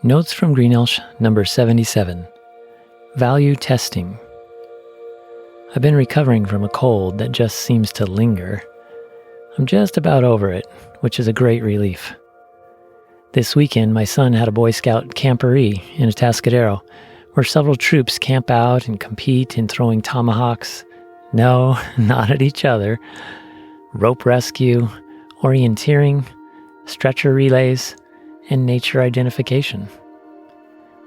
Notes from Greenelsh, number 77. Value testing. I've been recovering from a cold that just seems to linger. I'm just about over it, which is a great relief. This weekend, my son had a Boy Scout camporee in Atascadero, where several troops camp out and compete in throwing tomahawks. No, not at each other. Rope rescue, orienteering, stretcher relays, and nature identification.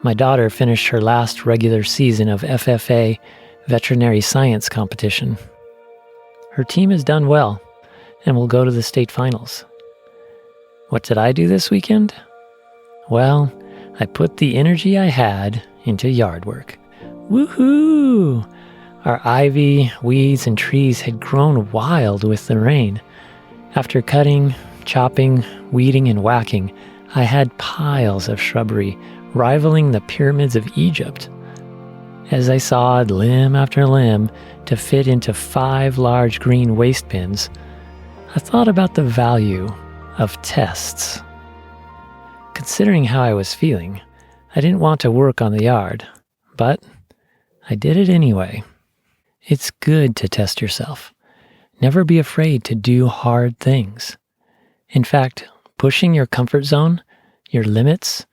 My daughter finished her last regular season of FFA veterinary science competition. Her team has done well and will go to the state finals. What did I do this weekend? Well, I put the energy I had into yard work. Woohoo! Our ivy, weeds, and trees had grown wild with the rain. After cutting, chopping, weeding, and whacking, I had piles of shrubbery rivaling the pyramids of Egypt. As I sawed limb after limb to fit into 5 large green waste bins, I thought about the value of tests. Considering how I was feeling, I didn't want to work on the yard, but I did it anyway. It's good to test yourself. Never be afraid to do hard things. In fact, pushing your comfort zone, your limits,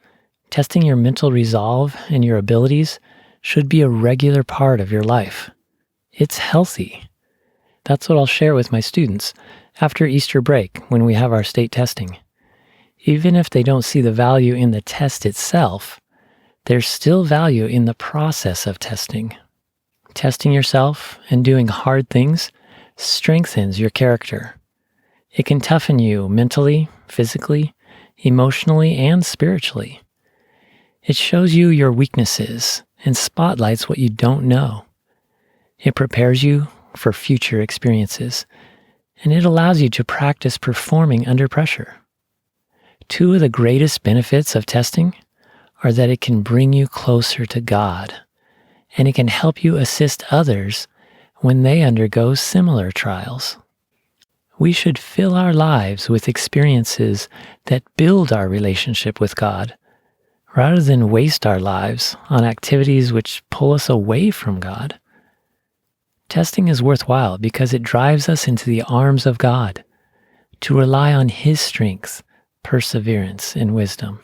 testing your mental resolve and your abilities should be a regular part of your life. It's healthy. That's what I'll share with my students after Easter break when we have our state testing. Even if they don't see the value in the test itself, there's still value in the process of testing. Testing yourself and doing hard things strengthens your character. It can toughen you mentally, physically, emotionally, and spiritually. It shows you your weaknesses and spotlights what you don't know. It prepares you for future experiences, and it allows you to practice performing under pressure. 2 of the greatest benefits of testing are that it can bring you closer to God, and it can help you assist others when they undergo similar trials. We should fill our lives with experiences that build our relationship with God, rather than waste our lives on activities which pull us away from God. Testing is worthwhile because it drives us into the arms of God to rely on His strength, perseverance, and wisdom.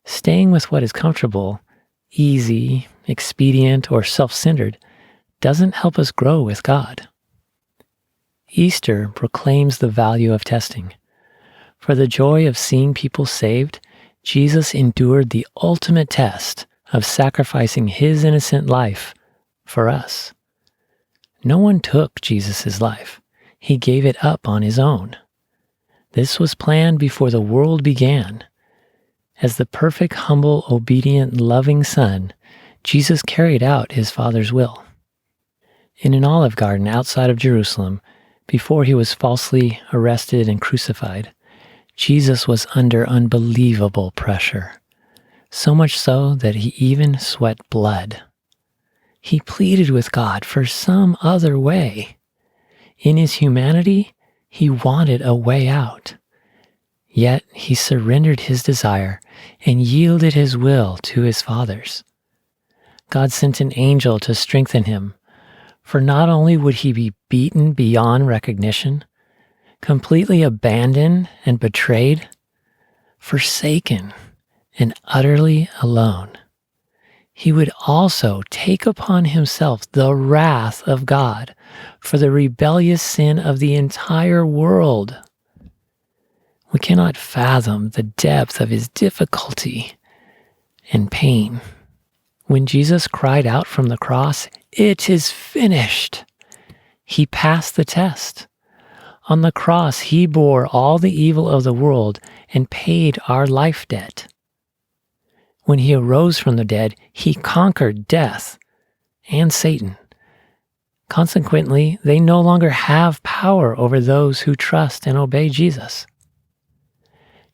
Staying with what is comfortable, easy, expedient, or self-centered doesn't help us grow with God. Easter proclaims the value of testing. For the joy of seeing people saved, Jesus endured the ultimate test of sacrificing His innocent life for us. No one took Jesus' life. He gave it up on His own. This was planned before the world began. As the perfect, humble, obedient, loving Son, Jesus carried out His Father's will. In an olive garden outside of Jerusalem, before He was falsely arrested and crucified, Jesus was under unbelievable pressure, so much so that He even sweat blood. He pleaded with God for some other way. In His humanity, He wanted a way out. Yet He surrendered His desire and yielded His will to His Father's. God sent an angel to strengthen Him, for not only would He be beaten beyond recognition, completely abandoned and betrayed, forsaken and utterly alone, He would also take upon Himself the wrath of God for the rebellious sin of the entire world. We cannot fathom the depth of His difficulty and pain. When Jesus cried out from the cross, "It is finished," He passed the test. On the cross, He bore all the evil of the world and paid our life debt. When He arose from the dead, He conquered death and Satan. Consequently, they no longer have power over those who trust and obey Jesus.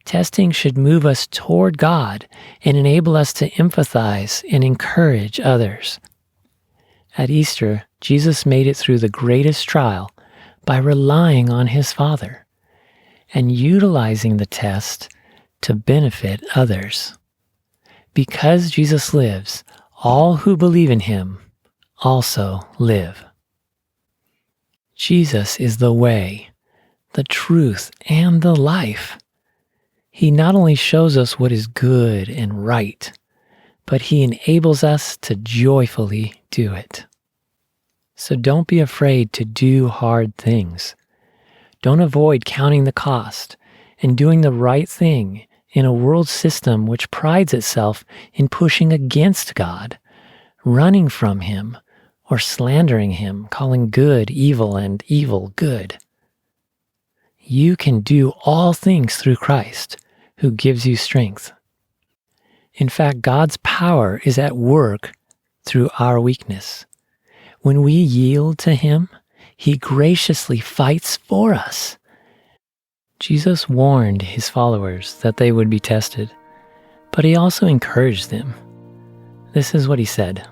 Testing should move us toward God and enable us to empathize and encourage others. At Easter, Jesus made it through the greatest trial by relying on His Father and utilizing the test to benefit others. Because Jesus lives, all who believe in him also live. Jesus is the way, the truth, and the life. He not only shows us what is good and right, but he enables us to joyfully do it. So don't be afraid to do hard things. Don't avoid counting the cost and doing the right thing in a world system which prides itself in pushing against God, running from him, or slandering him, calling good evil and evil good. You can do all things through Christ, who gives you strength. In fact, God's power is at work through our weakness. When we yield to him, he graciously fights for us. Jesus warned his followers that they would be tested, but he also encouraged them. This is what he said: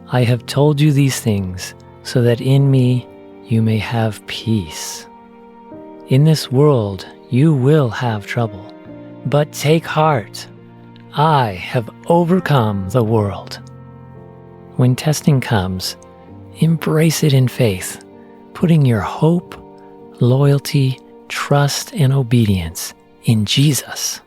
I have told you these things so that in me you may have peace. In this world you will have trouble, but take heart. I have overcome the world. When testing comes, embrace it in faith, putting your hope, loyalty, trust, and obedience in Jesus.